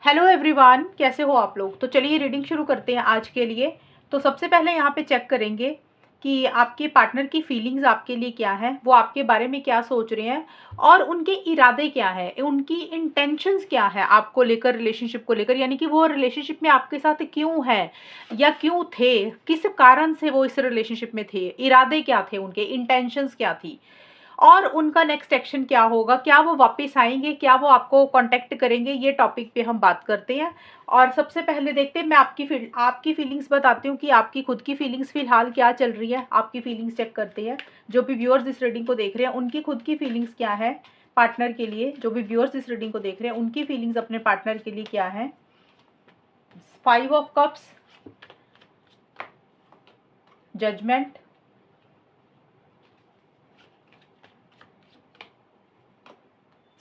Hello everyone, कैसे हो आप लोग। तो चलिए रीडिंग शुरू करते हैं आज के लिए। तो सबसे पहले यहाँ पे चेक करेंगे कि आपके पार्टनर की फीलिंग्स आपके लिए क्या है, वो आपके बारे में क्या सोच रहे हैं और उनके इरादे क्या है, उनकी इंटेंशंस क्या है आपको लेकर, रिलेशनशिप को लेकर। यानी कि वो रिलेशनशिप में आपके साथ क्यों है या क्यों थे, किस कारण से वो इस रिलेशनशिप में थे, इरादे क्या थे, उनके इंटेंशंस क्या थी और उनका नेक्स्ट एक्शन क्या होगा, क्या वो वापस आएंगे, क्या वो आपको कांटेक्ट करेंगे। ये टॉपिक पे हम बात करते हैं। और सबसे पहले देखते हैं, मैं आपकी फीलिंग्स बताती हूँ कि आपकी खुद की फीलिंग्स फिलहाल क्या चल रही है। आपकी फीलिंग्स चेक करते हैं। जो भी व्यूअर्स इस रीडिंग को देख रहे हैं उनकी खुद की फीलिंग्स क्या है पार्टनर के लिए। जो भी व्यूअर्स इस रीडिंग को देख रहे हैं उनकी फीलिंग्स अपने पार्टनर के लिए क्या है। 5 of cups, judgement,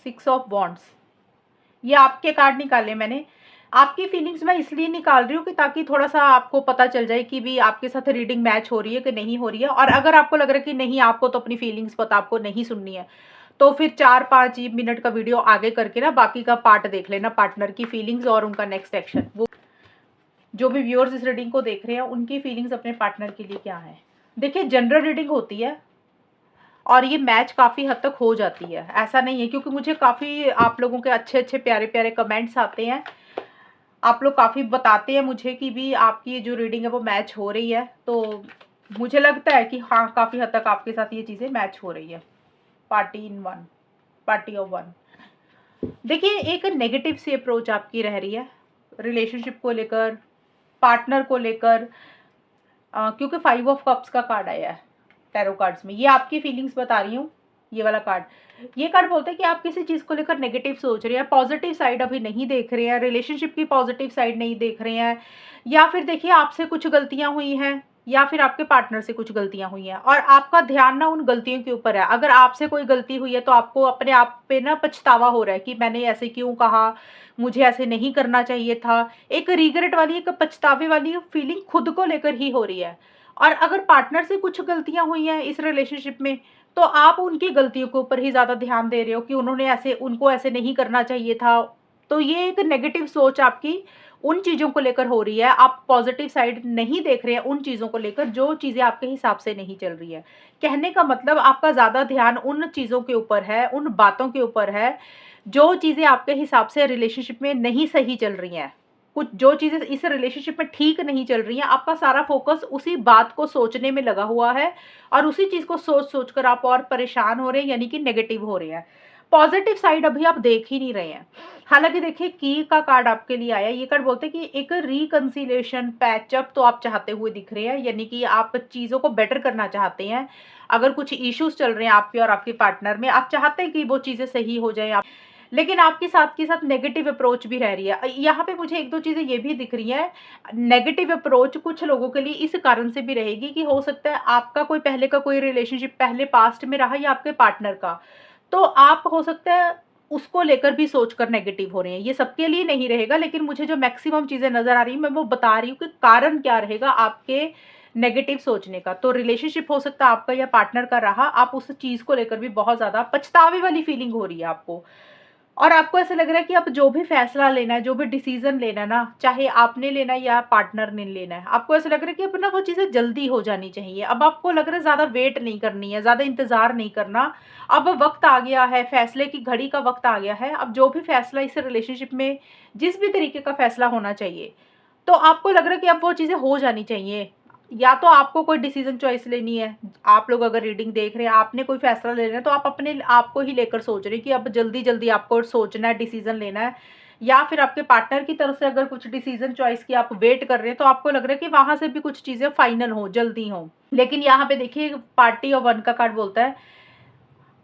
6 of wands. ये आपके कार्ड निकाले मैंने। आपकी फीलिंग्स मैं इसलिए निकाल रही हूँ कि ताकि थोड़ा सा आपको पता चल जाए कि भी आपके साथ रीडिंग मैच हो रही है कि नहीं हो रही है। और अगर आपको लग रहा है कि नहीं, आपको तो अपनी फीलिंग्स पता, आपको नहीं सुननी है, तो फिर 4-5 मिनट का वीडियो आगे करके ना बाकी का पार्ट देख लेना, पार्टनर की फीलिंग्स और उनका नेक्स्ट एक्शन। वो जो भी व्यूअर्स इस रीडिंग को देख रहे हैं उनकी फीलिंग्स अपने पार्टनर के लिए क्या है। देखिए, जनरल रीडिंग होती है और ये मैच काफ़ी हद तक हो जाती है, ऐसा नहीं है, क्योंकि मुझे काफ़ी आप लोगों के अच्छे अच्छे प्यारे प्यारे कमेंट्स आते हैं। आप लोग काफ़ी बताते हैं मुझे कि भी आपकी जो रीडिंग है वो मैच हो रही है। तो मुझे लगता है कि हाँ, काफ़ी हद तक आपके साथ ये चीज़ें मैच हो रही है। Party of one. देखिए, एक नेगेटिव सी अप्रोच आपकी रह रही है रिलेशनशिप को लेकर, पार्टनर को लेकर। क्योंकि 5 ऑफ कप्स का कार्ड आया है टैरो कार्ड्स में। ये आपकी फीलिंग्स बता रही हूँ। ये वाला कार्ड, ये कार्ड बोलते हैं कि आप किसी चीज़ को लेकर नेगेटिव सोच रहे हैं, पॉजिटिव साइड अभी नहीं देख रहे हैं, रिलेशनशिप की पॉजिटिव साइड नहीं देख रहे हैं। या फिर देखिए, आपसे कुछ गलतियां हुई हैं या फिर आपके पार्टनर से कुछ गलतियां हुई हैं और आपका ध्यान ना उन गलतियों के ऊपर है। अगर आपसे कोई गलती हुई है तो आपको अपने आप पे ना पछतावा हो रहा है कि मैंने ऐसे क्यों कहा, मुझे ऐसे नहीं करना चाहिए था। एक रिग्रेट वाली, एक पछतावे वाली फीलिंग खुद को लेकर ही हो रही है। और अगर पार्टनर से कुछ गलतियां हुई हैं इस रिलेशनशिप में, तो आप उनकी गलतियों के ऊपर ही ज़्यादा ध्यान दे रहे हो कि उनको ऐसे नहीं करना चाहिए था। तो ये एक नेगेटिव सोच आपकी उन चीज़ों को लेकर हो रही है। आप पॉजिटिव साइड नहीं देख रहे हैं उन चीज़ों को लेकर जो चीज़ें आपके हिसाब से नहीं चल रही है। कहने का मतलब, आपका ज़्यादा ध्यान उन चीज़ों के ऊपर है, उन बातों के ऊपर है जो चीज़ें आपके हिसाब से रिलेशनशिप में नहीं सही चल रही हैं। कुछ जो चीज़ें इस रिलेशनशिप में ठीक नहीं चल रही हैं, आपका सारा फोकस उसी बात को सोचने में लगा हुआ है और उसी चीज़ को सोच सोच कर आप और परेशान हो रहे हैं, यानी कि नेगेटिव हो रहे हैं। पॉजिटिव साइड अभी आप देख ही नहीं रहे हैं। हालांकि देखिए, की का कार्ड आपके लिए आया। ये कार्ड बोलते हैं कि एक रिकंसिलेशन, पैचअप तो आप चाहते हुए दिख रहे हैं, यानी कि आप चीज़ों को बेटर करना चाहते हैं। अगर कुछ इश्यूज चल रहे हैं आपके और आपके पार्टनर में, आप चाहते हैं कि वो चीज़ें सही हो जाए, लेकिन आपके साथ के साथ नेगेटिव अप्रोच भी रह रही है। यहाँ पे मुझे एक दो चीज़ें ये भी दिख रही हैं। नेगेटिव अप्रोच कुछ लोगों के लिए इस कारण से भी रहेगी कि हो सकता है आपका कोई पहले का कोई रिलेशनशिप पहले पास्ट में रहा या आपके पार्टनर का, तो आप हो सकता है उसको लेकर भी सोचकर नेगेटिव हो रहे हैं। ये सबके लिए नहीं रहेगा, लेकिन मुझे जो मैक्सिमम चीज़ें नज़र आ रही हैं मैं वो बता रही हूँ कि कारण क्या रहेगा आपके नेगेटिव सोचने का। तो रिलेशनशिप हो सकता है आपका या पार्टनर का रहा, आप उस चीज़ को लेकर भी बहुत ज़्यादा पछतावे वाली फीलिंग हो रही है आपको। और आपको ऐसा लग रहा है कि अब जो भी फैसला लेना है, जो भी डिसीजन लेना है ना, चाहे आपने लेना है या पार्टनर ने लेना है, आपको ऐसा लग रहा है कि अब ना वो चीज़ें जल्दी हो जानी चाहिए। अब आपको लग रहा है ज़्यादा वेट नहीं करनी है, ज़्यादा इंतज़ार नहीं करना। अब वक्त आ गया है, फैसले की घड़ी का वक्त आ गया है। अब जो भी फैसला इस रिलेशनशिप में, जिस भी तरीके का फैसला होना चाहिए, तो आपको लग रहा है कि अब वो चीज़ें हो जानी चाहिए। या तो आपको कोई डिसीजन चॉइस लेनी है, आप लोग अगर रीडिंग देख रहे हैं, आपने कोई फैसला लेना है, तो आप अपने आप को ही लेकर सोच रहे हैं कि अब जल्दी जल्दी आपको सोचना है, डिसीजन लेना है। या फिर आपके पार्टनर की तरफ से अगर कुछ डिसीजन चॉइस की आप वेट कर रहे हैं, तो आपको लग रहा है कि वहां से भी कुछ चीजें फाइनल हो, जल्दी हो। लेकिन यहाँ पे देखिए, पार्टी ऑफ वन का कार्ड बोलता है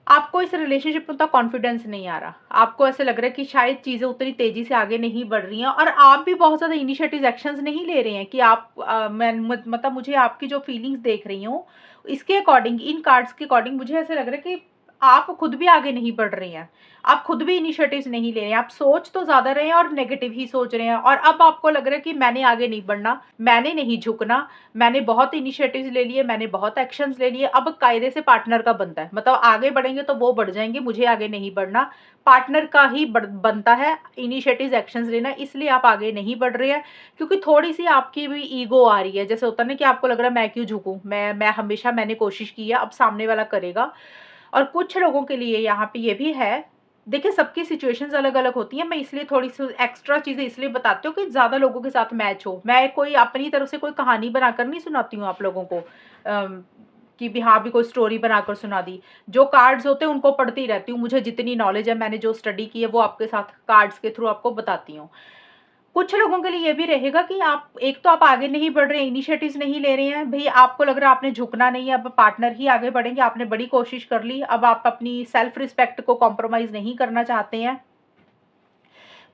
आपको इस रिलेशनशिप में उतना कॉन्फिडेंस नहीं आ रहा। आपको ऐसे लग रहा है कि शायद चीज़ें उतनी तेज़ी से आगे नहीं बढ़ रही हैं और आप भी बहुत ज़्यादा इनिशिएटिव एक्शंस नहीं ले रहे हैं कि आप मतलब मुझे आपकी जो फीलिंग्स देख रही हूँ इसके अकॉर्डिंग, इन कार्ड्स के अकॉर्डिंग मुझे ऐसे लग रहा है कि आप खुद भी आगे नहीं बढ़ रहे हैं, आप खुद भी इनिशिएटिव्स नहीं ले रहे हैं, आप सोच तो ज़्यादा रहे हैं और नेगेटिव ही सोच रहे हैं, और अब आपको लग रहा है कि मैंने आगे नहीं बढ़ना, मैंने नहीं झुकना, मैंने बहुत इनिशिएटिव्स ले लिए, मैंने बहुत एक्शंस ले लिए, अब कायदे से पार्टनर का बनता है, मतलब आगे बढ़ेंगे तो वो बढ़ जाएंगे, मुझे आगे नहीं बढ़ना, पार्टनर का ही बनता है इनिशिएटिव्स एक्शंस लेना, इसलिए आप आगे नहीं बढ़ रहे हैं। क्योंकि थोड़ी सी आपकी भी ईगो आ रही है, जैसे होता है ना कि आपको लग रहा है मैं क्यों झुकूं, मैं हमेशा मैंने कोशिश की है, अब सामने वाला करेगा। और कुछ लोगों के लिए यहाँ पे ये भी है, देखिए सबकी सिचुएशंस अलग अलग होती हैं, मैं इसलिए थोड़ी सी एक्स्ट्रा चीज़ें इसलिए बताती हूँ कि ज़्यादा लोगों के साथ मैच हो, मैं कोई अपनी तरफ से कोई कहानी बनाकर नहीं सुनाती हूँ आप लोगों को, कि भी हाँ भी कोई स्टोरी बनाकर सुना दी। जो कार्ड्स होते हैं उनको पढ़ती रहती हूँ, मुझे जितनी नॉलेज है, मैंने जो स्टडी की है वो आपके साथ कार्ड्स के थ्रू आपको बताती हूँ। कुछ लोगों के लिए ये भी रहेगा कि आप एक तो आप आगे नहीं बढ़ रहे हैं, इनिशिएटिव्स नहीं ले रहे हैं, भई आपको लग रहा है आपने झुकना नहीं है, अब पार्टनर ही आगे बढ़ेंगे, आपने बड़ी कोशिश कर ली, अब आप अपनी सेल्फ रिस्पेक्ट को कॉम्प्रोमाइज़ नहीं करना चाहते हैं।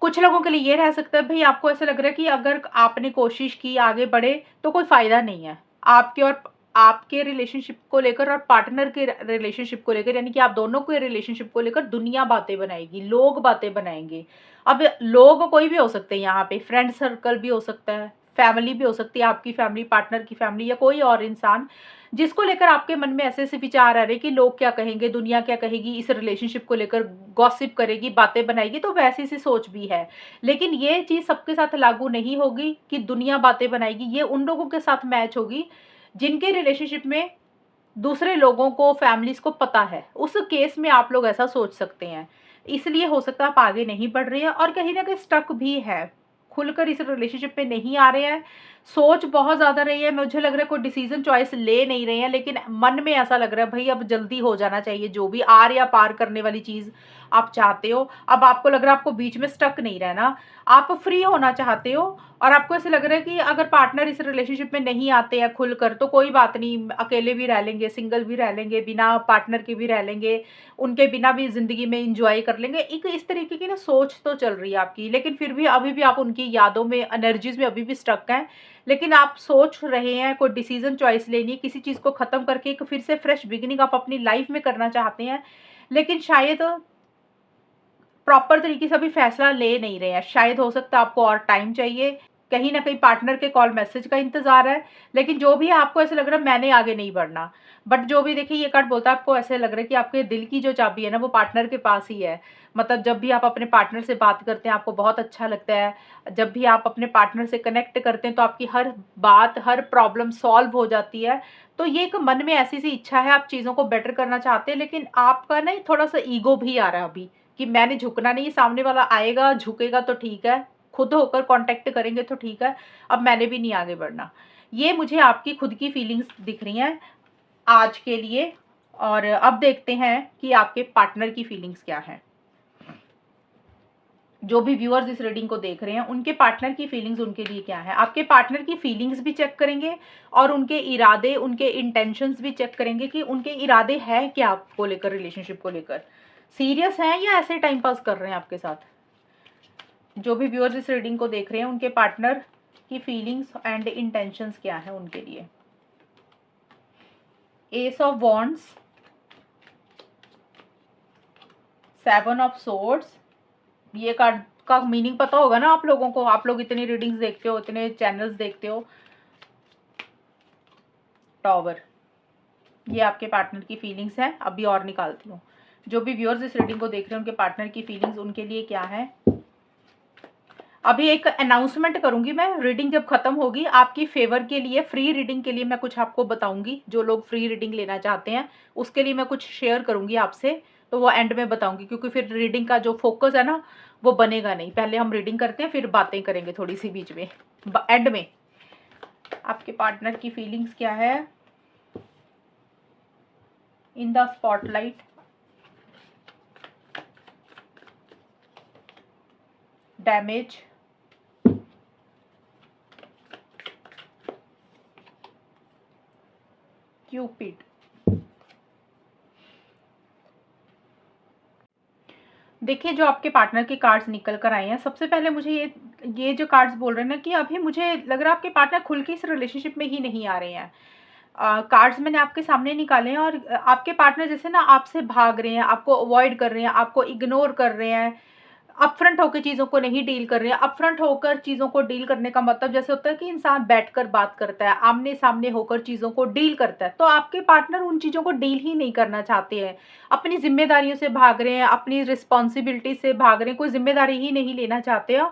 कुछ लोगों के लिए ये रह सकता है, भई आपको ऐसा लग रहा है कि अगर आपने कोशिश की, आगे बढ़े, तो कोई फ़ायदा नहीं है। आपके और आपके रिलेशनशिप को लेकर और पार्टनर के रिलेशनशिप को लेकर, यानी कि आप दोनों के रिलेशनशिप को लेकर दुनिया बातें बनाएगी, लोग बातें बनाएँगे। अब लोग कोई भी हो सकते हैं यहाँ पे, फ्रेंड सर्कल भी हो सकता है, फैमिली भी हो सकती है, आपकी फैमिली, पार्टनर की फैमिली या कोई और इंसान, जिसको लेकर आपके मन में ऐसे-ऐसे विचार आ रहे हैं कि लोग क्या कहेंगे, दुनिया क्या कहेगी, इस रिलेशनशिप को लेकर गॉसिप करेगी, बातें बनाएगी, तो वैसी-सी सोच भी है। लेकिन ये चीज़ सबके साथ लागू नहीं होगी कि दुनिया बातें बनाएगी, ये उन लोगों के साथ मैच होगी, जिनके रिलेशनशिप में दूसरे लोगों को, फैमिलीज़ को पता है। उस केस में आप लोग ऐसा सोच सकते हैं। इसलिए हो सकता है आप आगे नहीं बढ़ रहे हैं और कहीं न कहीं स्टक भी है। खुलकर इस रिलेशनशिप में नहीं आ रहे हैं। सोच बहुत ज़्यादा रही है, मुझे लग रहा है कोई डिसीज़न चॉइस ले नहीं रहे हैं, लेकिन मन में ऐसा लग रहा है भई अब जल्दी हो जाना चाहिए, जो भी आर या पार करने वाली चीज़ आप चाहते हो। अब आपको लग रहा है आपको बीच में स्टक नहीं रहना, आप फ्री होना चाहते हो, और आपको ऐसा लग रहा है कि अगर पार्टनर इस रिलेशनशिप में नहीं आते हैं खुलकर तो कोई बात नहीं, अकेले भी रह लेंगे, सिंगल भी रह लेंगे, बिना पार्टनर के भी रह लेंगे, उनके बिना भी ज़िंदगी में एंजॉय कर लेंगे। एक इस तरीके की ना सोच तो चल रही है आपकी, लेकिन फिर भी अभी भी आप उनकी यादों में, एनर्जीज़ में अभी भी स्टक हैं। लेकिन आप सोच रहे हैं, कोई डिसीज़न चॉइस लेनी है, किसी चीज़ को ख़त्म करके एक फिर से फ्रेश बिगिनिंग आप अपनी लाइफ़ में करना चाहते हैं, लेकिन शायद प्रॉपर तरीके से अभी फैसला ले नहीं रहे हैं। शायद हो सकता है आपको और टाइम चाहिए, कहीं न कहीं पार्टनर के कॉल मैसेज का इंतज़ार है, लेकिन जो भी है आपको ऐसा लग रहा है मैंने आगे नहीं बढ़ना। बट जो भी देखिए ये कार्ड बोलता है, आपको ऐसे लग रहा है कि आपके दिल की जो चाबी है ना वो पार्टनर के पास ही है। मतलब जब भी आप अपने पार्टनर से बात करते हैं आपको बहुत अच्छा लगता है। जब भी आप अपने पार्टनर से कनेक्ट करते हैं तो आपकी हर बात, हर प्रॉब्लम सॉल्व हो जाती है। तो ये एक मन में ऐसी-सी इच्छा है, आप चीज़ों को बेटर करना चाहते हैं, लेकिन आपका ना थोड़ा-सा ईगो भी आ रहा है अभी, कि मैंने झुकना नहीं, सामने वाला आएगा, झुकेगा तो ठीक है, खुद होकर कॉन्टैक्ट करेंगे तो ठीक है, अब मैंने भी नहीं आगे बढ़ना। ये मुझे आपकी खुद की फीलिंग्स दिख रही हैं आज के लिए, और अब देखते हैं कि आपके पार्टनर की फीलिंग्स क्या हैं। जो भी व्यूअर्स इस रीडिंग को देख रहे हैं, उनके पार्टनर की फीलिंग्स उनके लिए क्या है। आपके पार्टनर की फीलिंग्स भी चेक करेंगे और उनके इरादे, उनके इंटेंशंस भी चेक करेंगे कि उनके इरादे हैं क्या आपको लेकर, रिलेशनशिप को लेकर। सीरियस हैं या ऐसे टाइम पास कर रहे हैं आपके साथ। जो भी व्यूअर्स इस रीडिंग को देख रहे हैं, उनके पार्टनर की फीलिंग्स एंड इंटेंशंस क्या है उनके लिए। S of wands, 7 of swords, ये कार्ड का मीनिंग पता होगा ना आप लोगों को, आप लोग इतनी रीडिंग्स देखते हो, इतने चैनल्स देखते हो। टॉवर, ये आपके पार्टनर की फीलिंग्स हैं। अभी और निकालती हूँ। जो भी व्यूअर्स इस रीडिंग को देख रहे हैं, उनके पार्टनर की फीलिंग्स उनके लिए क्या है। अभी एक अनाउंसमेंट करूंगी मैं, रीडिंग जब खत्म होगी आपकी फेवर के लिए, फ्री रीडिंग के लिए मैं कुछ आपको बताऊंगी। जो लोग फ्री रीडिंग लेना चाहते हैं उसके लिए मैं कुछ शेयर करूंगी आपसे, तो वो एंड में बताऊंगी, क्योंकि फिर रीडिंग का जो फोकस है ना वो बनेगा नहीं। पहले हम रीडिंग करते हैं, फिर बातें करेंगे थोड़ी सी बीच में, एंड में। आपके पार्टनर की फीलिंग्स क्या है in the spotlight. Damage, Cupid. देखिए जो आपके पार्टनर के कार्ड्स निकल कर आए हैं, सबसे पहले मुझे ये जो कार्ड्स बोल रहे हैं ना कि अभी मुझे लग रहा है आपके पार्टनर खुल के इस रिलेशनशिप में ही नहीं आ रहे हैं। कार्ड्स मैंने आपके सामने निकाले हैं और आपके पार्टनर जैसे ना आपसे भाग रहे हैं, आपको अवॉइड कर रहे हैं, आपको इग्नोर कर रहे हैं, अपफ्रंट होकर चीज़ों को नहीं डील कर रहे हैं। अपफ्रंट होकर चीज़ों को डील करने का मतलब जैसे होता है कि इंसान बैठकर बात करता है, आमने-सामने होकर चीज़ों को डील करता है। तो आपके पार्टनर उन चीज़ों को डील ही नहीं करना चाहते हैं। अपनी ज़िम्मेदारियों से भाग रहे हैं, अपनी रिस्पॉन्सिबिलिटी से भाग रहे हैं, कोई ज़िम्मेदारी ही नहीं लेना चाहते हैं।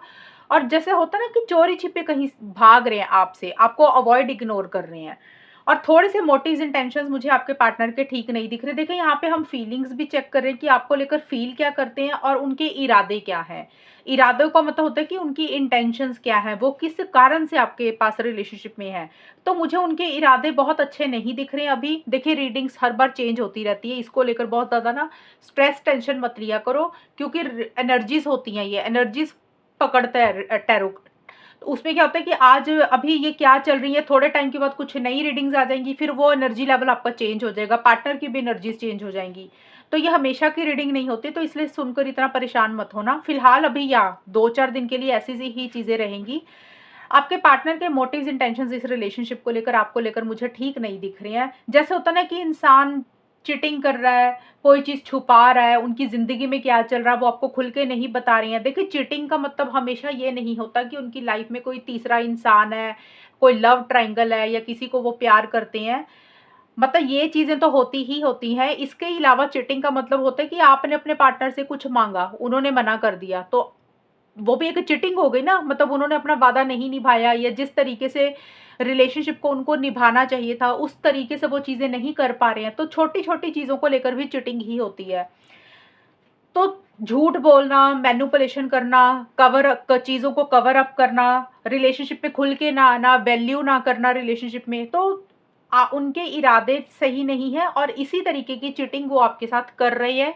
और जैसे होता है ना कि चोरी-छिपे कहीं भाग रहे हैं आपसे, आपको अवॉइड इग्नोर कर रहे हैं। और थोड़े से मोटिव्स इंटेंशंस मुझे आपके पार्टनर के ठीक नहीं दिख रहे। देखिए यहाँ पे हम फीलिंग्स भी चेक कर रहे हैं कि आपको लेकर फील क्या करते हैं और उनके इरादे क्या हैं। इरादों का मतलब होता है कि उनकी इंटेंशंस क्या है, वो किस कारण से आपके पास रिलेशनशिप में है। तो मुझे उनके इरादे बहुत अच्छे नहीं दिख रहे हैं अभी। देखिए रीडिंग्स हर बार चेंज होती रहती है, इसको लेकर बहुत ज़्यादा ना स्ट्रेस टेंशन मत लिया करो, क्योंकि एनर्जीज होती हैं, ये एनर्जीज पकड़ता है टैरो। तो उसमें क्या होता है कि आज अभी ये क्या चल रही है, थोड़े टाइम के बाद कुछ नई रीडिंग्स आ जाएँगी, फिर वो एनर्जी लेवल आपका चेंज हो जाएगा, पार्टनर की भी एनर्जीज़ चेंज हो जाएँगी। तो ये हमेशा की रीडिंग नहीं होती, तो इसलिए सुनकर इतना परेशान मत होना। फिलहाल अभी या 2-4 दिन के लिए ऐसी सी ही चीज़ें रहेंगी। आपके पार्टनर के मोटिव्स इंटेंशंस इस रिलेशनशिप को लेकर, आपको लेकर मुझे ठीक नहीं दिख रहे हैं। जैसे होता है ना कि इंसान चीटिंग कर रहा है, कोई चीज़ छुपा रहा है, उनकी ज़िंदगी में क्या चल रहा है वो आपको खुल के नहीं बता रहे हैं। देखिए चीटिंग का मतलब हमेशा ये नहीं होता कि उनकी लाइफ़ में कोई तीसरा इंसान है, कोई लव ट्रायंगल है या किसी को वो प्यार करते हैं। मतलब ये चीज़ें तो होती ही होती हैं। इसके अलावा चीटिंग का मतलब होता है कि आपने अपने पार्टनर से कुछ माँगा, उन्होंने मना कर दिया, तो वो भी एक चीटिंग हो गई ना। मतलब उन्होंने अपना वादा नहीं निभाया या जिस तरीके से रिलेशनशिप को उनको निभाना चाहिए था, उस तरीके से वो चीज़ें नहीं कर पा रहे हैं, तो छोटी-छोटी चीज़ों को लेकर भी चीटिंग ही होती है। तो झूठ बोलना, मैनिपुलेशन करना, चीज़ों को कवर अप करना, रिलेशनशिप में खुल के ना आना, वैल्यू ना करना रिलेशनशिप में, तो उनके इरादे सही नहीं है और इसी तरीके की चीटिंग वो आपके साथ कर रहे हैं।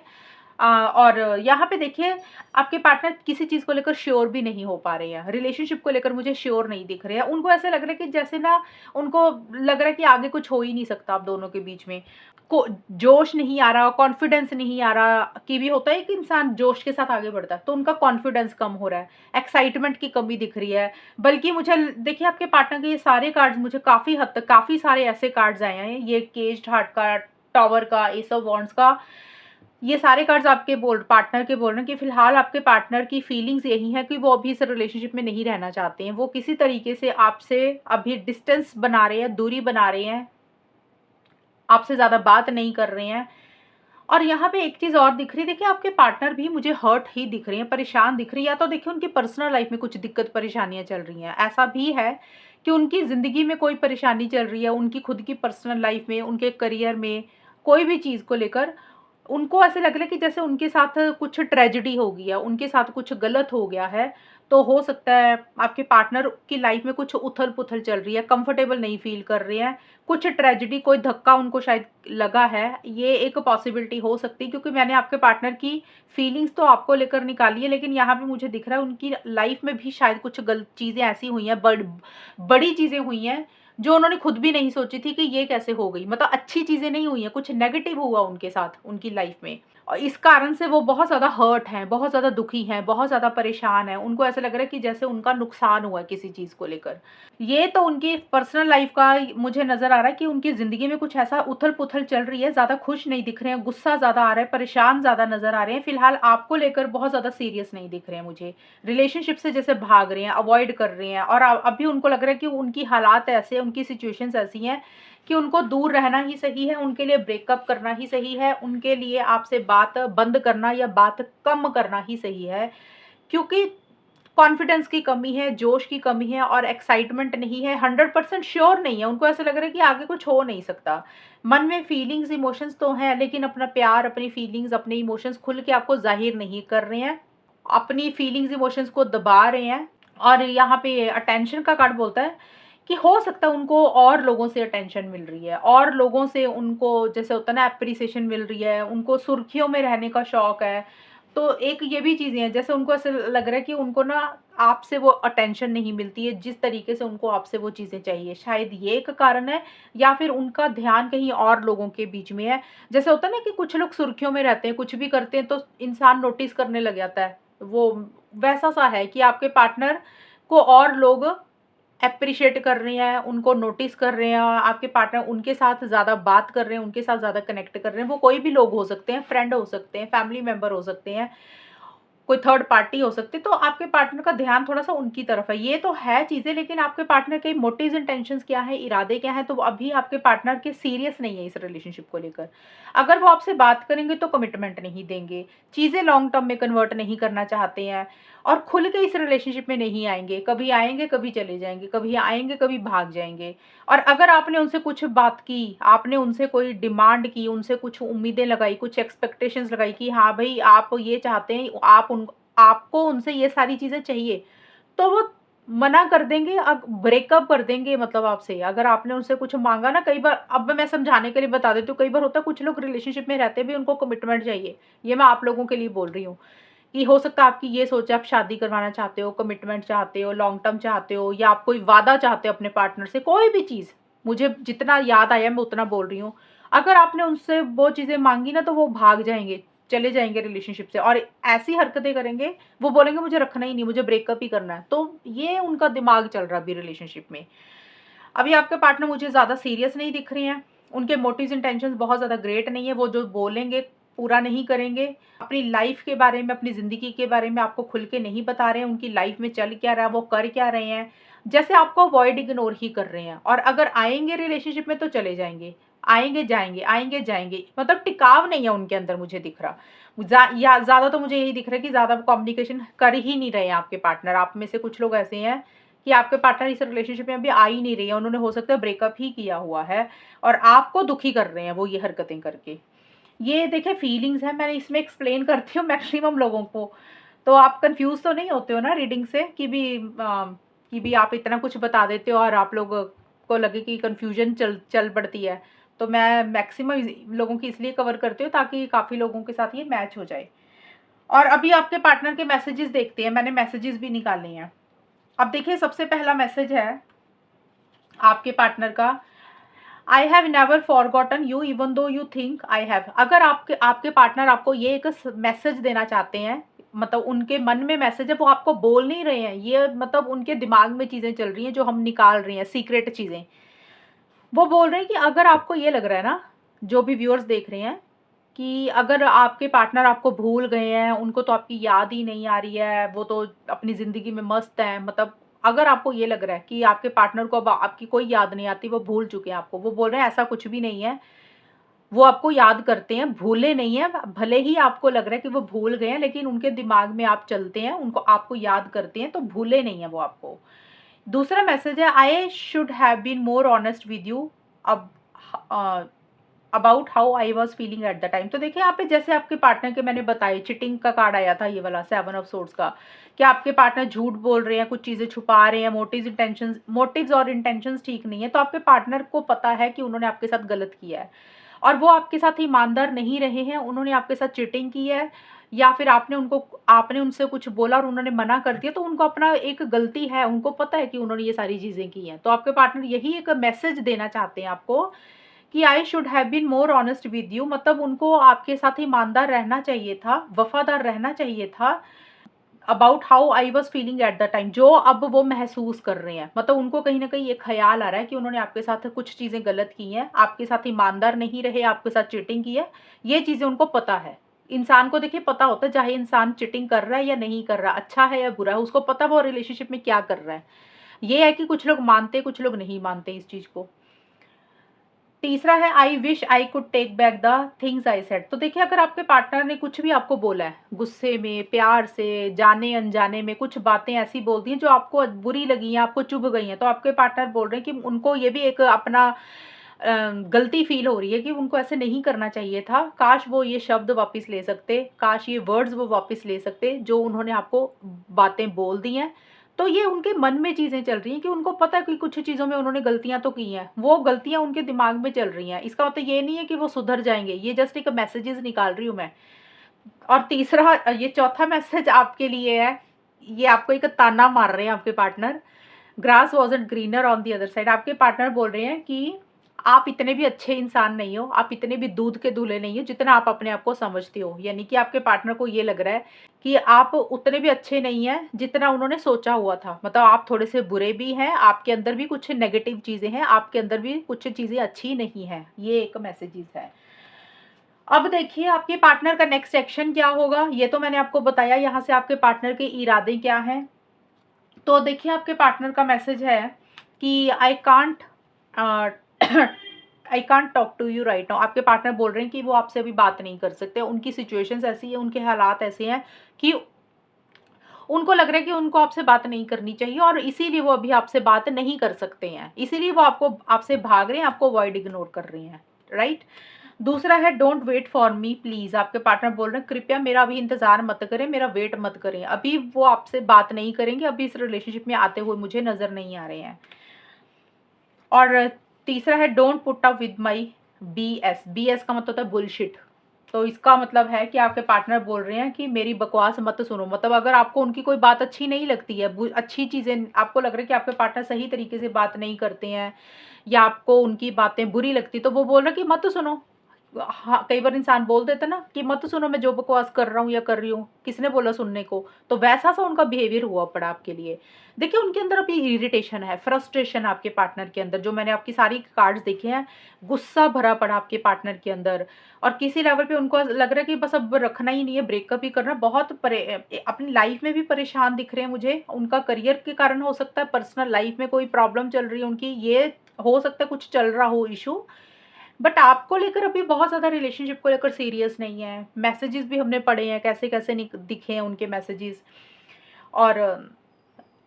और यहाँ पे देखिए आपके पार्टनर किसी चीज़ को लेकर श्योर भी नहीं हो पा रहे हैं। रिलेशनशिप को लेकर मुझे श्योर नहीं दिख रहे हैं। उनको ऐसा लग रहा है कि जैसे ना उनको लग रहा है कि आगे कुछ हो ही नहीं सकता आप दोनों के बीच में। को जोश नहीं आ रहा, कॉन्फिडेंस नहीं आ रहा। कि भी होता है कि इंसान जोश के साथ आगे बढ़ता है, तो उनका कॉन्फिडेंस कम हो रहा है, एक्साइटमेंट की कमी दिख रही है। बल्कि मुझे देखिए आपके पार्टनर के ये सारे कार्ड्स मुझे काफ़ी हद तक काफ़ी सारे ऐसे कार्ड्स आए हैं, ये केज्ड हार्ट का, टॉवर का, एस ऑफ वॉन्ड्स का, ये सारे कार्ड्स आपके पार्टनर के बोल रहे हैं कि फिलहाल आपके पार्टनर की फीलिंग्स यही है कि वो अभी इस रिलेशनशिप में नहीं रहना चाहते हैं। वो किसी तरीके से आपसे अभी डिस्टेंस बना रहे हैं, दूरी बना रहे हैं, आपसे ज़्यादा बात नहीं कर रहे हैं। और यहाँ पे एक चीज़ और दिख रही है, देखिए आपके पार्टनर भी मुझे हर्ट ही दिख रही हैं, परेशान दिख रही है, या तो देखिए उनकी पर्सनल लाइफ में कुछ दिक्कत परेशानियाँ चल रही हैं। ऐसा भी है कि उनकी ज़िंदगी में कोई परेशानी चल रही है, उनकी खुद की पर्सनल लाइफ में, उनके करियर में, कोई भी चीज़ को लेकर उनको ऐसे लग रहा है कि जैसे उनके साथ कुछ ट्रेजेडी हो गई है, उनके साथ कुछ गलत हो गया है। तो हो सकता है आपके पार्टनर की लाइफ में कुछ उथल-पुथल चल रही है, कंफर्टेबल नहीं फ़ील कर रहे हैं, कुछ ट्रेजेडी, कोई धक्का उनको शायद लगा है। ये एक पॉसिबिलिटी हो सकती है, क्योंकि मैंने आपके पार्टनर की फीलिंग्स तो आपको लेकर निकाली है, लेकिन यहाँ पे मुझे दिख रहा है उनकी लाइफ में भी शायद कुछ गलत चीज़ें ऐसी हुई हैं, बड़ी चीज़ें हुई हैं, जो उन्होंने खुद भी नहीं सोची थी कि ये कैसे हो गई। मतलब अच्छी चीज़ें नहीं हुई हैं, कुछ नेगेटिव हुआ उनके साथ, उनकी लाइफ में। और इस कारण से वो बहुत ज़्यादा हर्ट हैं, बहुत ज़्यादा दुखी हैं, बहुत ज़्यादा परेशान हैं। उनको ऐसा लग रहा है कि जैसे उनका नुकसान हुआ है किसी चीज़ को लेकर। ये तो उनकी पर्सनल लाइफ़ का मुझे नज़र आ रहा है कि उनकी ज़िंदगी में कुछ ऐसा उथल-पुथल चल रही है, ज़्यादा खुश नहीं दिख रहे हैं, गुस्सा ज़्यादा आ रहा है, परेशान ज़्यादा नज़र आ रहे हैं। फिलहाल आपको लेकर बहुत ज़्यादा सीरियस नहीं दिख रहे हैं मुझे। रिलेशनशिप से जैसे भाग रहे हैं, अवॉइड कर रहे हैं, और अभी उनको लग रहा है कि उनकी हालात ऐसे, उनकी सिचुएशंस ऐसी हैं कि उनको दूर रहना ही सही है, उनके लिए ब्रेकअप करना ही सही है, उनके लिए आपसे बात बंद करना या बात कम करना ही सही है। क्योंकि कॉन्फिडेंस की कमी है, जोश की कमी है और एक्साइटमेंट नहीं है, 100% श्योर नहीं है। उनको ऐसा लग रहा है कि आगे कुछ हो नहीं सकता। मन में फीलिंग्स, इमोशंस तो हैं, लेकिन अपना प्यार, अपनी फीलिंग्स, अपने इमोशंस खुल के आपको ज़ाहिर नहीं कर रहे हैं। अपनी फीलिंग्स, इमोशंस को दबा रहे हैं। और यहाँ पे अटेंशन का कार्ड बोलता है कि हो सकता है उनको और लोगों से अटेंशन मिल रही है, और लोगों से उनको जैसे होता है ना एप्रिसिएशन मिल रही है, उनको सुर्खियों में रहने का शौक है। तो एक ये भी चीज़ें हैं, जैसे उनको ऐसे लग रहा है कि उनको ना आपसे वो अटेंशन नहीं मिलती है जिस तरीके से उनको आपसे वो चीज़ें चाहिए। शायद ये एक कारण है, या फिर उनका ध्यान कहीं और लोगों के बीच में है। जैसे होता है ना कि कुछ लोग सुर्खियों में रहते हैं, कुछ भी करते हैं तो इंसान नोटिस करने लग जाता है। वो वैसा सा है कि आपके पार्टनर को और लोग एप्रिशिएट कर रहे हैं, उनको नोटिस कर रहे हैं, और आपके पार्टनर उनके साथ ज़्यादा बात कर रहे हैं, उनके साथ ज़्यादा कनेक्ट कर रहे हैं। वो कोई भी लोग हो सकते हैं, फ्रेंड हो सकते हैं, फैमिली मेंबर हो सकते हैं, कोई थर्ड पार्टी हो सकती है, तो आपके पार्टनर का ध्यान थोड़ा-सा उनकी तरफ है। ये तो है चीज़ें, लेकिन आपके पार्टनर के मोटिव्स इंटेंशंस क्या हैं, इरादे क्या हैं, तो वो अभी आपके पार्टनर के सीरियस नहीं है इस रिलेशनशिप को लेकर। अगर वो आपसे बात करेंगे तो कमिटमेंट नहीं देंगे, चीज़ें लॉन्ग टर्म में कन्वर्ट नहीं करना चाहते हैं, और खुल के इस रिलेशनशिप में नहीं आएँगे, कभी चले जाएँगे, कभी आएँगे, कभी भाग जाएँगे। और अगर आपने उनसे कुछ बात की, आपने उनसे कोई डिमांड की, उनसे कुछ उम्मीदें लगाई, कुछ एक्सपेक्टेशंस लगाई कि हाँ भई आप ये चाहते हैं, आपको उनसे ये सारी चीज़ें चाहिए, तो वो मना कर देंगे, ब्रेकअप कर देंगे मतलब आपसे। अगर आपने उनसे कुछ माँगा ना, कई बार, अब मैं समझाने के लिए बता देती हूँ, कई बार होता है कुछ लोग रिलेशनशिप में रहते भी उनको कमिटमेंट चाहिए। ये मैं आप लोगों के लिए बोल रही हूँ, कि हो सकता है आपकी ये सोच है, आप शादी करवाना चाहते हो, कमिटमेंट चाहते हो, लॉन्ग टर्म चाहते हो, या आप कोई वादा चाहते हो अपने पार्टनर से, कोई भी चीज़, मुझे जितना याद आया मैं उतना बोल रही हूँ। अगर आपने उनसे वो चीज़ें माँगी ना, तो वो भाग जाएँगे, चले जाएँगे रिलेशनशिप से, और ऐसी हरकतें करेंगे, वो बोलेंगे मुझे रखना ही नहीं, मुझे ब्रेकअप ही करना है। तो ये उनका दिमाग चल रहा है अभी रिलेशनशिप में। अभी आपके पार्टनर मुझे ज़्यादा सीरियस नहीं दिख रहे हैं, उनके मोटिव्स इंटेंशंस बहुत ज़्यादा ग्रेट नहीं है, वो जो बोलेंगे पूरा नहीं करेंगे। अपनी लाइफ़ के बारे में, अपनी ज़िंदगी के बारे में आपको खुल के नहीं बता रहे हैं, उनकी लाइफ़ में चल क्या रहा है, वो कर क्या रहे हैं। जैसे आपको अवॉइड, इग्नोर ही कर रहे हैं, और अगर आएँगे रिलेशनशिप में तो चले जाएँगे, आएँगे, जाएँगे, मतलब टिकाव नहीं है उनके अंदर मुझे दिख रहा। या ज़्यादा तो मुझे यही दिख रहा है कि ज़्यादा कम्युनिकेशन कर ही नहीं रहे हैं आपके पार्टनर। आप में से कुछ लोग ऐसे हैं कि आपके पार्टनर इस रिलेशनशिप में अभी आ ही नहीं रही है, उन्होंने हो सकता है ब्रेकअप ही किया हुआ है, और आपको दुखी कर रहे हैं वो ये हरकतें करके। ये देखिए फीलिंग्स हैं, मैंने इसमें एक्सप्लेन करती हूँ मैक्सिमम लोगों को, तो आप कन्फ्यूज़ तो नहीं होते हो ना रीडिंग से, कि भी आप इतना कुछ बता देते हो और आप लोग को लगे कि कन्फ्यूजन चल चल पड़ती है। तो मैं मैक्सिमम लोगों की इसलिए कवर करती हूँ ताकि काफ़ी लोगों के साथ ये मैच हो जाए। और अभी आपके पार्टनर के मैसेजेस देखते हैं, मैंने मैसेजेस भी निकाले हैं। अब देखिए सबसे पहला मैसेज है आपके पार्टनर का, I have never forgotten you even though you think I have. अगर आपके आपके पार्टनर आपको ये एक मैसेज देना चाहते हैं, मतलब उनके मन में मैसेज है, वो आपको बोल नहीं रहे हैं, ये मतलब उनके दिमाग में चीज़ें चल रही हैं जो हम निकाल रहे हैं, सीक्रेट चीज़ें। वो बोल रहे हैं कि अगर आपको ये लग रहा है ना, जो भी व्यूअर्स देख रहे हैं, कि अगर आपके पार्टनर आपको भूल गए हैं, उनको तो आपकी याद ही नहीं आ रही है, वो तो अपनी ज़िंदगी में मस्त हैं, मतलब अगर आपको ये लग रहा है कि आपके पार्टनर को अब आपकी कोई याद नहीं आती, वो भूल चुके हैं आपको, वो बोल रहे हैं ऐसा कुछ भी नहीं है, वो आपको याद करते हैं, भूले नहीं हैं। भले ही आपको लग रहा है कि वो भूल गए हैं, लेकिन उनके दिमाग में आप चलते हैं, उनको आपको याद करते हैं, तो भूले नहीं हैं वो आपको। दूसरा मैसेज है, I should have been more honest with you अब about how I was feeling at the time. तो देखिए यहाँ पे जैसे आपके पार्टनर के मैंने बताए, चिटिंग का कार्ड आया था, ये वाला 7 ऑफ सोर्ड्स का, कि आपके पार्टनर झूठ बोल रहे हैं, कुछ चीज़ें छुपा रहे हैं, मोटिव्स और इंटेंशंस ठीक नहीं है, तो आपके पार्टनर को पता है कि उन्होंने आपके साथ गलत किया है, और वो आपके साथ ईमानदार नहीं रहे हैं, उन्होंने आपके साथ चीटिंग की है, या फिर आपने उनसे कुछ बोला और उन्होंने मना कर दिया, तो उनको अपना एक गलती है, उनको पता है कि उन्होंने ये सारी चीज़ें की हैं। तो आपके पार्टनर यही एक मैसेज देना चाहते हैं आपको, कि I should have been more honest with you, मतलब उनको आपके साथ ईमानदार रहना चाहिए था, वफ़ादार रहना चाहिए था, about how I was feeling at the time, जो अब वो महसूस कर रहे हैं। मतलब उनको कहीं न कहीं ये ख़्याल आ रहा है कि उन्होंने आपके साथ कुछ चीज़ें गलत की हैं, आपके साथ ईमानदार नहीं रहे, आपके साथ चीटिंग की है, ये चीज़ें उनको पता है। इंसान को देखिए पता होता है, चाहे इंसान चीटिंग कर रहा है या नहीं कर रहा, अच्छा है या बुरा है, उसको पता है वो रिलेशनशिप में क्या कर रहा है। ये है कि कुछ लोग मानते, कुछ लोग नहीं मानते इस चीज़ को। तीसरा है, I wish I could take back the things I said. तो देखिए अगर आपके पार्टनर ने कुछ भी आपको बोला है, गुस्से में, प्यार से, जाने अनजाने में कुछ बातें ऐसी बोल दी हैं जो आपको बुरी लगी हैं, आपको चुभ गई हैं, तो आपके पार्टनर बोल रहे हैं कि उनको ये भी एक अपना गलती फील हो रही है कि उनको ऐसे नहीं करना चाहिए था, काश वो ये शब्द वापस ले सकते, काश ये वर्ड्स वो वापस ले सकते जो उन्होंने आपको बातें बोल दी हैं। तो ये उनके मन में चीज़ें चल रही हैं कि उनको पता है कि कुछ चीज़ों में उन्होंने गलतियाँ तो की हैं, वो गलतियाँ उनके दिमाग में चल रही हैं। इसका मतलब ये नहीं है कि वो सुधर जाएँगे, ये जस्ट एक मैसेजेस निकाल रही हूँ मैं। और तीसरा ये चौथा मैसेज आपके लिए है, ये आपको एक ताना मार रहे हैं आपके partner, grass wasn't greener on the other side. आपके पार्टनर बोल रहे हैं कि आप इतने भी अच्छे इंसान नहीं हो, आप इतने भी दूध के दूल्हे नहीं हो जितना आप अपने आप को समझते हो। यानी कि आपके पार्टनर को ये लग रहा है कि आप उतने भी अच्छे नहीं हैं जितना उन्होंने सोचा हुआ था। मतलब आप थोड़े से बुरे भी हैं, आपके अंदर भी कुछ नेगेटिव चीज़ें हैं, आपके अंदर भी कुछ चीज़ें अच्छी नहीं हैं। ये एक मैसेजेस है। अब देखिए आपके पार्टनर का नेक्स्ट एक्शन क्या होगा, ये तो मैंने आपको बताया। यहाँ से आपके पार्टनर के इरादे क्या हैं। तो देखिए आपके पार्टनर का मैसेज है कि I can't talk to you right now. आपके पार्टनर बोल रहे हैं कि वो आपसे अभी बात नहीं कर सकते। उनकी सिचुएशंस ऐसी है, उनके हालात ऐसे हैं कि उनको लग रहा है कि उनको आपसे बात नहीं करनी चाहिए और इसीलिए वो अभी आपसे बात नहीं कर सकते हैं। इसीलिए वो आपसे भाग रहे हैं, आपको अवॉइड इग्नोर कर रहे हैं, राइट। दूसरा है don't wait for me please. आपके पार्टनर बोल रहे हैं कृपया मेरा अभी इंतजार मत करें, मेरा वेट मत करें। अभी वो आपसे बात नहीं करेंगे, अभी इस रिलेशनशिप में आते हुए मुझे नजर नहीं आ रहे हैं। और तीसरा है don't put up with my BS। BS का मतलब होता है बुलशिट। तो इसका मतलब है कि आपके पार्टनर बोल रहे हैं कि मेरी बकवास मत सुनो। मतलब अगर आपको उनकी कोई बात अच्छी नहीं लगती है, अच्छी चीज़ें आपको लग रहा है कि आपके पार्टनर सही तरीके से बात नहीं करते हैं या आपको उनकी बातें बुरी लगती, तो वो बोल रहे हैं कि मत सुनो। हाँ, कई बार इंसान बोल देता ना कि मत सुनो, मैं जो बकवास कर रहा हूँ या कर रही हूँ, किसने बोला सुनने को। तो वैसा सा उनका बिहेवियर हुआ पड़ा आपके लिए। देखिए उनके अंदर अभी इरिटेशन है, फ्रस्ट्रेशन आपके पार्टनर के अंदर। जो मैंने आपकी सारी कार्ड्स देखे हैं, गुस्सा भरा पड़ा आपके पार्टनर के अंदर। और किसी लेवल पे उनको लग रहा है कि बस अब रखना ही नहीं है, ब्रेकअप ही करना। बहुत अपनी लाइफ में भी परेशान दिख रहे हैं मुझे। उनका करियर के कारण हो सकता है, पर्सनल लाइफ में कोई प्रॉब्लम चल रही है उनकी, ये हो सकता है कुछ चल रहा हो इशू। बट आपको लेकर अभी बहुत ज़्यादा रिलेशनशिप को लेकर सीरियस नहीं है। मैसेजेस भी हमने पढ़े हैं, कैसे कैसे दिखे हैं उनके मैसेजेस। और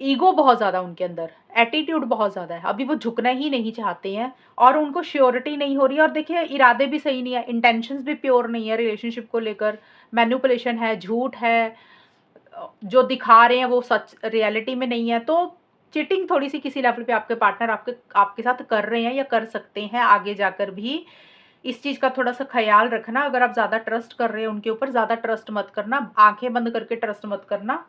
ईगो बहुत ज़्यादा उनके अंदर, एटीट्यूड बहुत ज़्यादा है। अभी वो झुकना ही नहीं चाहते हैं और उनको श्योरिटी नहीं हो रही है। और देखिए इरादे भी सही नहीं है, इंटेंशंस भी प्योर नहीं है रिलेशनशिप को लेकर। मैनिपुलेशन है, झूठ है, जो दिखा रहे हैं वो सच रियलिटी में नहीं है। तो चीटिंग थोड़ी सी किसी लेवल पे आपके पार्टनर आपके आपके साथ कर रहे हैं या कर सकते हैं आगे जाकर भी। इस चीज़ का थोड़ा सा ख्याल रखना। अगर आप ज़्यादा ट्रस्ट कर रहे हैं उनके ऊपर, ज़्यादा ट्रस्ट मत करना, आंखें बंद करके ट्रस्ट मत करना,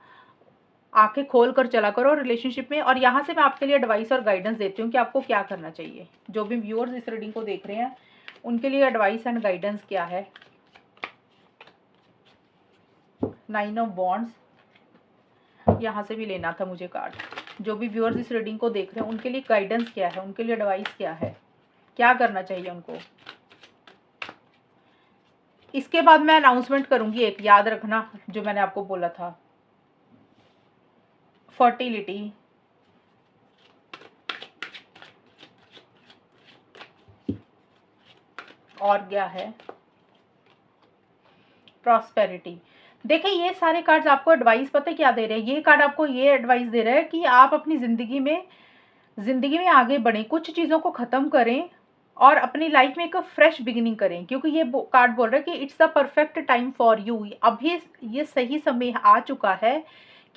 आंखें खोल कर चला करो रिलेशनशिप में। और यहाँ से मैं आपके लिए एडवाइस और गाइडेंस देती हूँ कि आपको क्या करना चाहिए। जो भी व्यूअर्स इस रीडिंग को देख रहे हैं उनके लिए एडवाइस एंड गाइडेंस क्या है। 9 ऑफ वॉन्ड्स, यहाँ से भी लेना था मुझे कार्ड। जो भी व्यूअर्स इस रीडिंग को देख रहे हैं उनके लिए गाइडेंस क्या है, उनके लिए एडवाइस क्या है, क्या करना चाहिए उनको। इसके बाद मैं अनाउंसमेंट करूंगी एक, याद रखना जो मैंने आपको बोला था। फर्टिलिटी, और क्या है, प्रॉस्पेरिटी। देखिए ये सारे कार्ड्स आपको एडवाइस पता है क्या दे रहे हैं। ये कार्ड आपको ये एडवाइस दे रहा है कि आप अपनी जिंदगी में आगे बढ़ें, कुछ चीज़ों को ख़त्म करें और अपनी लाइफ में एक फ्रेश बिगिनिंग करें। क्योंकि ये कार्ड बोल रहा है कि it's the perfect time for you. अभी ये सही समय आ चुका है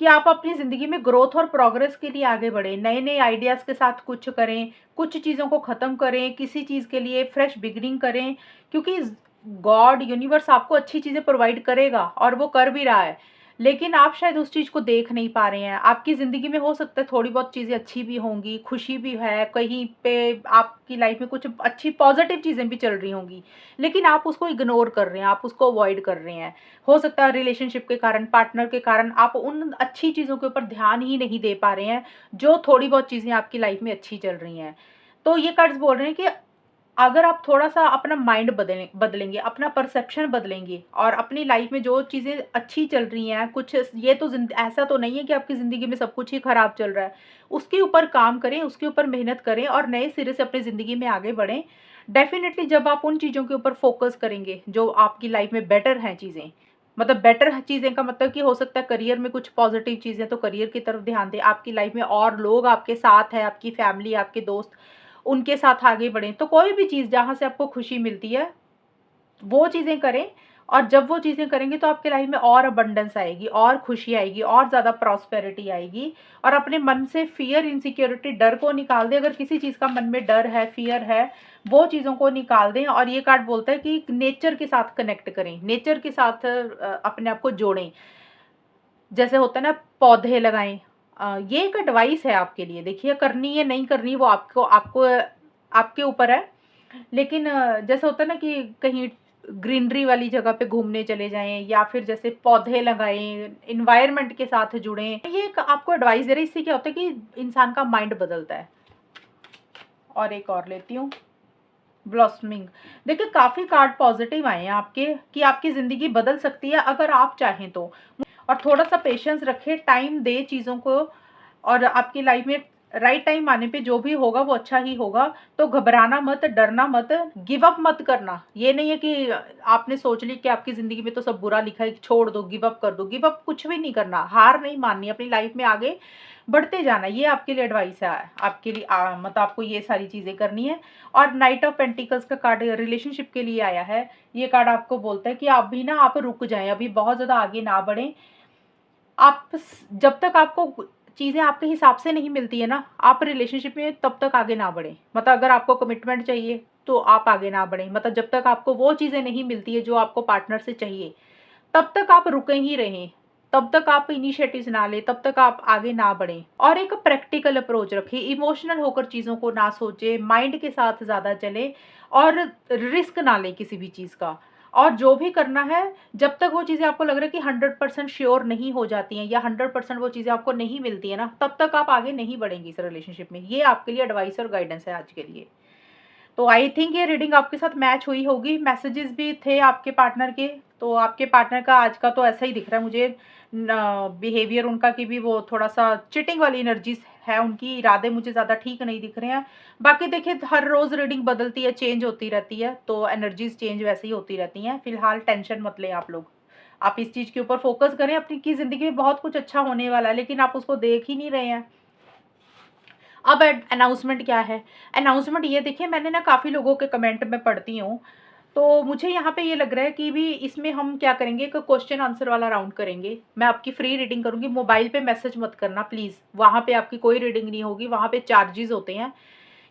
कि आप अपनी ज़िंदगी में ग्रोथ और प्रोग्रेस के लिए आगे बढ़ें, नए नए आइडियाज़ के साथ कुछ करें, कुछ चीज़ों को ख़त्म करें, किसी चीज़ के लिए फ्रेश बिगिनिंग करें। क्योंकि गॉड यूनिवर्स आपको अच्छी चीज़ें प्रोवाइड करेगा और वो कर भी रहा है। लेकिन आप शायद उस चीज़ को देख नहीं पा रहे हैं। आपकी ज़िंदगी में हो सकता है थोड़ी बहुत चीज़ें अच्छी भी होंगी, खुशी भी है, कहीं पे आपकी लाइफ में कुछ अच्छी पॉजिटिव चीज़ें भी चल रही होंगी, लेकिन आप उसको इग्नोर कर रहे हैं, आप उसको अवॉइड कर रहे हैं। हो सकता है रिलेशनशिप के कारण, पार्टनर के कारण आप उन अच्छी चीज़ों के ऊपर ध्यान ही नहीं दे पा रहे हैं जो थोड़ी बहुत चीज़ें आपकी लाइफ में अच्छी चल रही हैं। तो ये कार्ड्स बोल रहे हैं कि अगर आप थोड़ा-सा अपना माइंड बदलेंगे, अपना परसेप्शन बदलेंगे और अपनी लाइफ में जो चीज़ें अच्छी चल रही हैं, कुछ ये तो ऐसा तो नहीं है कि आपकी ज़िंदगी में सब कुछ ही खराब चल रहा है। उसके ऊपर काम करें, उसके ऊपर मेहनत करें और नए सिरे से अपनी ज़िंदगी में आगे बढ़ें। डेफ़िनिटली जब आप उन चीज़ों के ऊपर फ़ोकस करेंगे, जो आपकी लाइफ में बेटर हैं चीज़ें, मतलब बेटर चीज़ें का मतलब कि हो सकता है करियर में कुछ पॉज़िटिव चीज़ें, तो करियर की तरफ ध्यान दें। आपकी लाइफ में और लोग आपके साथ हैं, आपकी फैमिली, आपके दोस्त, उनके साथ आगे बढ़ें। तो कोई भी चीज़ जहाँ से आपको खुशी मिलती है, वो चीज़ें करें। और जब वो चीज़ें करेंगे तो आपके लाइफ में और अबंडेंस आएगी, और खुशी आएगी, और ज़्यादा प्रॉस्पेरिटी आएगी। और अपने मन से फ़ियर, इनसिक्योरिटी, डर को निकाल दें। अगर किसी चीज़ का मन में डर है, फ़ियर है, वो चीज़ों को निकाल दें। और ये कार्ड बोलता है कि नेचर के साथ कनेक्ट करें, नेचर के साथ अपने आप को जोड़ें। जैसे होता है ना, पौधे लगाएं। ये एक एडवाइस है आपके लिए। देखिए करनी है नहीं करनी वो आपको आपको आपके ऊपर है। लेकिन जैसा होता है ना कि कहीं ग्रीनरी वाली जगह पे घूमने चले जाएँ या फिर जैसे पौधे लगाएँ, एनवायरनमेंट के साथ जुड़ें। ये एक आपको एडवाइस दे रही है, इससे क्या होता है कि इंसान का माइंड बदलता है। और एक और लेती हूँ, ब्लॉसमिंग। देखिए काफ़ी कार्ड पॉजिटिव आए हैं आपके कि आपकी ज़िंदगी बदल सकती है अगर आप चाहें तो। और थोड़ा-सा पेशेंस रखें, टाइम दें चीज़ों को, और आपकी लाइफ में राइट टाइम आने पे जो भी होगा वो अच्छा ही होगा। तो घबराना मत, डरना मत, गिव अप मत करना। ये नहीं है कि आपने सोच ली कि आपकी ज़िंदगी में तो सब बुरा लिखा है, छोड़ दो, गिव अप कर दो। गिव अप कुछ भी नहीं करना, हार नहीं माननी, अपनी लाइफ में आगे बढ़ते जाना। ये आपके लिए एडवाइस है, आपके लिए मतलब आपको ये सारी चीज़ें करनी है। और नाइट ऑफ पेंटिकल्स का कार्ड रिलेशनशिप के लिए आया है। ये कार्ड आपको बोलता है कि आप भी ना, आप रुक जाएँ, अभी बहुत ज़्यादा आगे ना बढ़ें। आप जब तक आपको चीज़ें आपके हिसाब से नहीं मिलती है ना, आप रिलेशनशिप में तब तक आगे ना बढ़ें। मतलब अगर आपको कमिटमेंट चाहिए तो आप आगे ना बढ़ें। मतलब जब तक आपको वो चीज़ें नहीं मिलती है जो आपको पार्टनर से चाहिए, तब तक आप रुके ही रहें। तब तक आप इनिशिएटिव्स ना लें, तब तक आप आगे ना बढ़ें। और एक प्रैक्टिकल अप्रोच रखें, इमोशनल होकर चीज़ों को ना सोचें, माइंड के साथ ज़्यादा चलें और रिस्क ना लें किसी भी चीज़ का। और जो भी करना है, जब तक वो चीज़ें आपको लग रहा है कि 100% श्योर नहीं हो जाती हैं या 100% वो चीज़ें आपको नहीं मिलती है ना, तब तक आप आगे नहीं बढ़ेंगी इस रिलेशनशिप में। ये आपके लिए एडवाइस और गाइडेंस है आज के लिए। तो आई थिंक ये रीडिंग आपके साथ मैच हुई होगी। मैसेजेस भी थे आपके पार्टनर के, तो आपके पार्टनर का आज का तो ऐसा ही दिख रहा है मुझे, बिहेवियर उनका कि भी वो थोड़ा-सा चीटिंग वाली एनर्जीज़ है उनकी, इरादे मुझे ज़्यादा ठीक नहीं दिख रहे हैं। बाकी देखिए हर रोज़ रीडिंग बदलती है, चेंज होती रहती है, तो एनर्जीज़ चेंज वैसे ही होती रहती हैं। फिलहाल टेंशन मत लें आप लोग। आप इस चीज़ के ऊपर फ़ोकस करें, अपनी की ज़िंदगी में बहुत कुछ अच्छा होने वाला है, लेकिन आप उसको देख ही नहीं रहे हैं। अब अनाउंसमेंट क्या है? अनाउंसमेंट ये देखिए, मैंने ना काफ़ी लोगों के कमेंट में पढ़ती हूँ, तो मुझे यहाँ पे ये लग रहा है कि भी इसमें हम क्या करेंगे, एक क्वेश्चन आंसर वाला राउंड करेंगे। मैं आपकी फ्री रीडिंग करूँगी, मोबाइल पे मैसेज मत करना प्लीज़, वहाँ पे आपकी कोई रीडिंग नहीं होगी, वहाँ पे चार्जेज़ होते हैं।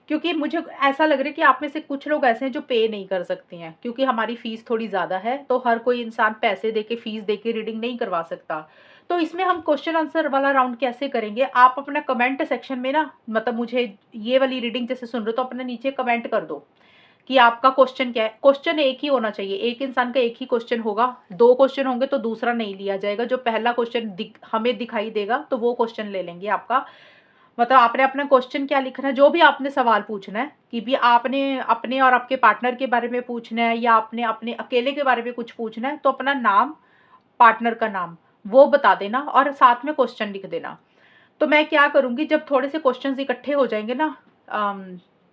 क्योंकि मुझे ऐसा लग रहा है कि आप में से कुछ लोग ऐसे हैं जो पे नहीं कर सकते हैं, क्योंकि हमारी फ़ीस थोड़ी ज़्यादा है, तो हर कोई इंसान पैसे दे के, फ़ीस दे के रीडिंग नहीं करवा सकता। तो इसमें हम क्वेश्चन आंसर वाला राउंड कैसे करेंगे, आप अपना कमेंट सेक्शन में ना, मतलब मुझे ये वाली रीडिंग जैसे सुन रहे हो तो अपने नीचे कमेंट कर दो कि आपका क्वेश्चन क्या है। क्वेश्चन एक ही होना चाहिए, एक इंसान का एक ही क्वेश्चन होगा, 2 क्वेश्चन होंगे तो दूसरा नहीं लिया जाएगा। जो पहला क्वेश्चन हमें दिखाई देगा तो वो क्वेश्चन ले लेंगे आपका। मतलब आपने अपना क्वेश्चन क्या लिखना है, जो भी आपने सवाल पूछना है, कि भी आपने अपने और आपके पार्टनर के बारे में पूछना है या आपने अपने अकेले के बारे में कुछ पूछना है, तो अपना नाम, पार्टनर का नाम, वो बता देना और साथ में क्वेश्चन लिख देना। तो मैं क्या करूँगी, जब थोड़े से क्वेश्चन्स इकट्ठे हो जाएँगे ना,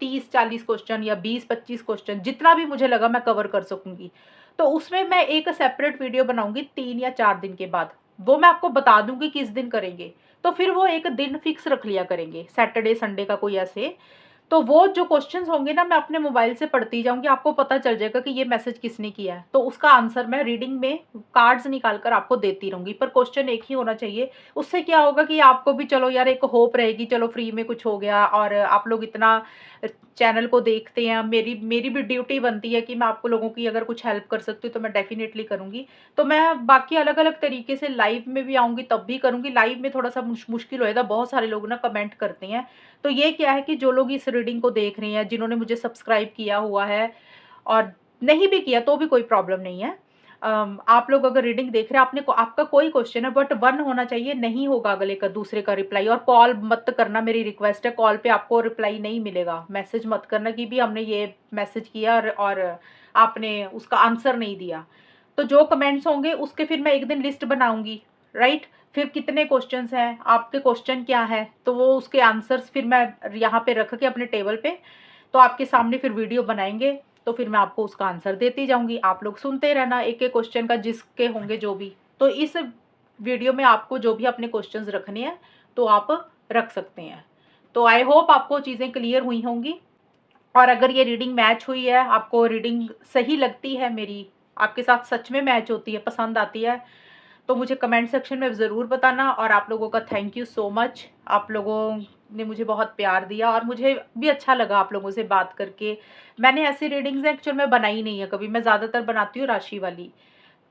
30-40 क्वेश्चन या 20-25 क्वेश्चन, जितना भी मुझे लगा मैं कवर कर सकूँगी, तो उसमें मैं एक सेपरेट वीडियो बनाऊँगी 3 या 4 दिन के बाद। वो मैं आपको बता दूँगी किस दिन करेंगे। तो फिर वो एक दिन फिक्स रख लिया करेंगे, सैटरडे, संडे का कोई ऐसे। तो वो जो क्वेश्चंस होंगे ना, मैं अपने मोबाइल से पढ़ती जाऊँगी, आपको पता चल जाएगा कि ये मैसेज किसने किया है। तो उसका आंसर मैं रीडिंग में कार्ड्स निकाल कर आपको देती रहूँगी, पर क्वेश्चन एक ही होना चाहिए। उससे क्या होगा कि आपको भी चलो यार एक होप रहेगी, चलो फ्री में कुछ हो गया, और आप लोग इतना चैनल को देखते हैं, मेरी मेरी भी ड्यूटी बनती है कि मैं आपको लोगों की अगर कुछ हेल्प कर सकती हूँ तो मैं डेफ़िनेटली करूँगी। तो मैं बाकी अलग-अलग तरीके से लाइव में भी आऊँगी तब भी करूँगी। लाइव में थोड़ा-सा मुश्किल होएगा, बहुत सारे लोग ना कमेंट करते हैं। तो ये क्या है कि जो लोग इस रीडिंग को देख रहे हैं, जिन्होंने मुझे सब्सक्राइब किया हुआ है, और नहीं भी किया तो भी कोई प्रॉब्लम नहीं है। आप लोग अगर रीडिंग देख रहे हैं, आपने को आपका कोई क्वेश्चन है बट 1 होना चाहिए, नहीं होगा अगले का दूसरे का रिप्लाई। और कॉल मत करना, मेरी रिक्वेस्ट है, कॉल पे आपको रिप्लाई नहीं मिलेगा। मैसेज मत करना कि भी हमने ये मैसेज किया और आपने उसका आंसर नहीं दिया। तो जो कमेंट्स होंगे उसके फिर मैं एक दिन लिस्ट बनाऊँगी, राइट? फिर कितने क्वेश्चन्स हैं, आपके क्वेश्चन क्या है, तो वो उसके आंसर्स फिर मैं यहाँ पे रख के अपने टेबल पे, तो आपके सामने फिर वीडियो बनाएँगे, तो फिर मैं आपको उसका आंसर देती जाऊँगी। आप लोग सुनते रहना एक-एक क्वेश्चन का, जिसके होंगे जो भी। तो इस वीडियो में आपको जो भी अपने क्वेश्चन्स रखने हैं, तो आप रख सकते हैं। तो आई होप आपको चीज़ें क्लियर हुई होंगी। और अगर ये रीडिंग मैच हुई है, आपको रीडिंग सही लगती है मेरी, आपके साथ सच में मैच होती है, पसंद आती है, तो मुझे कमेंट सेक्शन में ज़रूर बताना। और आप लोगों का थैंक यू सो मच। आप लोगों ने मुझे बहुत प्यार दिया और मुझे भी अच्छा लगा आप लोगों से बात करके। मैंने ऐसी रीडिंग्स एक्चुअल में बनाई नहीं है कभी, मैं ज़्यादातर बनाती हूँ राशि वाली।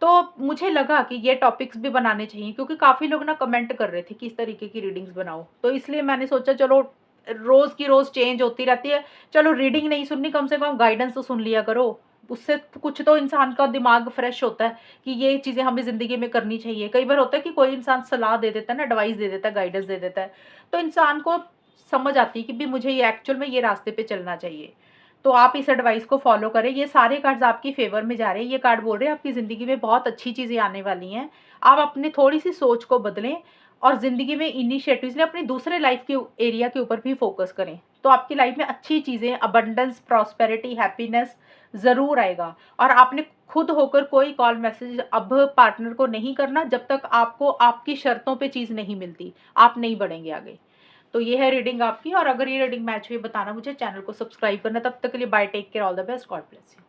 तो मुझे लगा कि ये टॉपिक्स भी बनाने चाहिए, क्योंकि काफ़ी लोग ना कमेंट कर रहे थे कि इस तरीके की रीडिंग्स बनाओ। तो इसलिए मैंने सोचा चलो रोज़ की रोज़ चेंज होती रहती है। चलो रीडिंग नहीं सुननी, कम से कम गाइडेंस तो सुन लिया करो। उससे कुछ तो इंसान का दिमाग फ्रेश होता है कि ये चीज़ें हमें ज़िंदगी में करनी चाहिए। कई बार होता है कि कोई इंसान सलाह दे देता है ना, एडवाइस दे देता है, गाइडेंस दे देता है, तो इंसान को समझ आती है कि भी मुझे ये एक्चुअल में ये रास्ते पे चलना चाहिए। तो आप इस एडवाइस को फॉलो करें। ये सारे कार्ड्स आपकी फ़ेवर में जा रहे हैं। ये कार्ड बोल रहे हैं आपकी ज़िंदगी में बहुत अच्छी चीज़ें आने वाली हैं। आप अपनी थोड़ी-सी सोच को बदलें और ज़िंदगी में इनिशिएटिव्स लें, अपने दूसरे लाइफ़ के एरिया के ऊपर भी फ़ोकस करें। तो आपकी लाइफ़ में अच्छी चीज़ें, अबंडेंस, प्रॉस्पेरिटी, हैप्पीनेस ज़रूर आएगा। और आपने खुद होकर कोई कॉल मैसेज अब पार्टनर को नहीं करना जब तक आपको आपकी शर्तों पे चीज़ नहीं मिलती। आप नहीं बढ़ेंगे आगे। तो ये है रीडिंग आपकी, और अगर ये रीडिंग मैच हुई बताना मुझे, चैनल को सब्सक्राइब करना। तब तक के लिए bye, take care, all the best, God bless you.